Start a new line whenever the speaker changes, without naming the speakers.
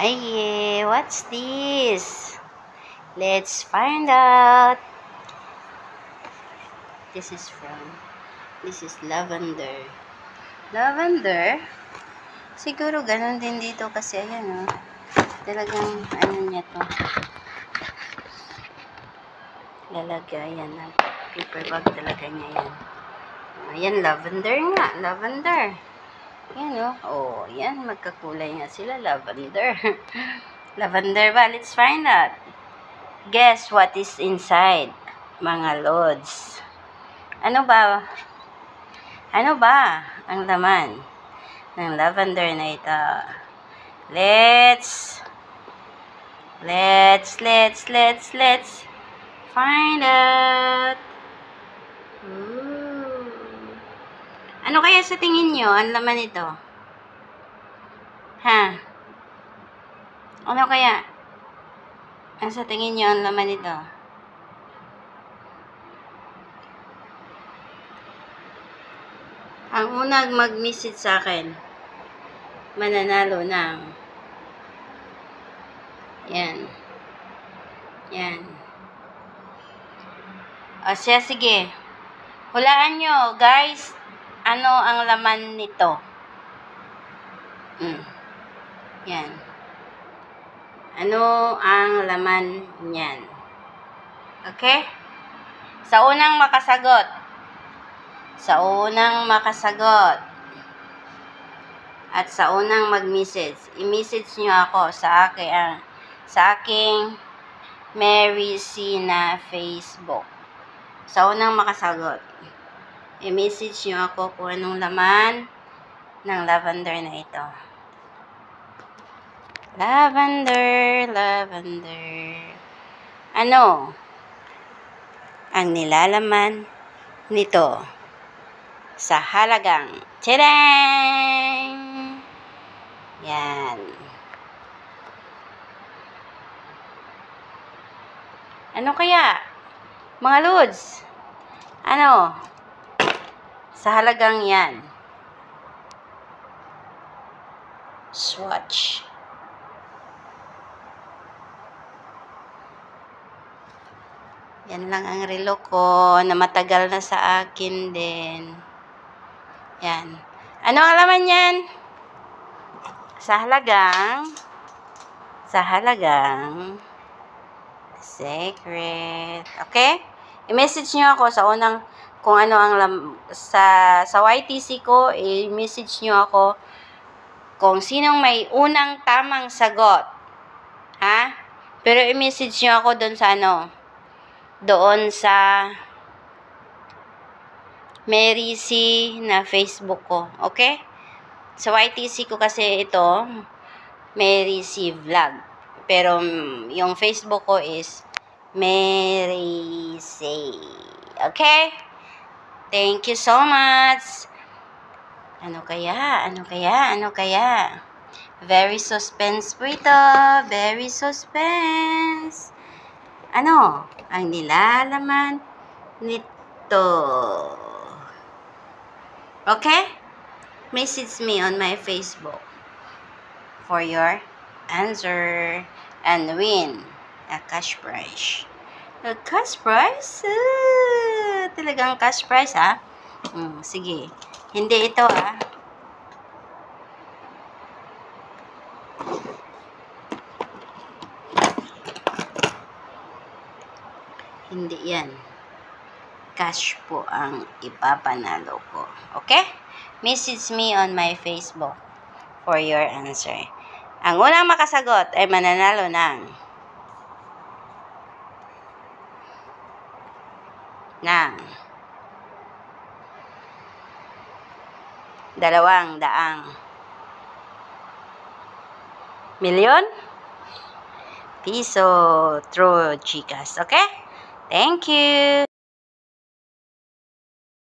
Ay, what's this? Let's find out. This is lavender. Lavender? Siguro ganun din dito kasi ayan talagang ano niya to. Lalagayan ng paper bag talaga niya yan. Ayan, lavender nga. Lavender. Yan yan, magkakulay nga sila. Lavender. Lavender ba? Let's find out. Guess what is inside, mga lods? Ano ba ang laman ng lavender na ito? Let's find out. Ooh. Ano kaya sa tingin nyo ang laman nito? Ha? Ano kaya? Ano sa tingin nyo ang laman nito? Ang unang mag-message sa akin, mananalo ng yan. O siya, sige. Hulaan nyo, guys, ano ang laman nito? Yan. Ano ang laman niyan? Okay? Sa unang makasagot, at sa unang mag-message, i-message nyo ako sa aking Mary C na Facebook. Sa unang makasagot, i-message nyo ako kung anong laman ng lavender na ito. Lavender. Ano ang nilalaman nito sa halagang tadang! Yan. Ano kaya? Mga lods, ano? Sa halagang yan. Swatch. Yan lang ang relo ko na matagal na sa akin din. Yan. Ano ang laman yan? Sa halagang secret. Okay? I-message nyo ako sa unang kung ano ang sa YTC ko, i-message nyo ako kung sinong may unang tamang sagot. Ha? Pero i-message nyo ako doon sa Mary C na Facebook ko. Okay? Sa YTC ko kasi ito, Mary C Vlog. Pero yung Facebook ko is Mary C. Okay? Thank you so much. Ano kaya? Very suspense po ito. Very suspense. Ano ang nilalaman nito? Okay? Message me on my Facebook for your answer and win a cash prize. A cash prize? Talagang cash prize, ha? Sige. Hindi ito, ha? Hindi yan. Cash po ang ipapanalo ko. Okay? Message me on my Facebook for your answer. Ang unang makasagot ay mananalo ng ₱200,000 piso through GCash. Okay? Thank you.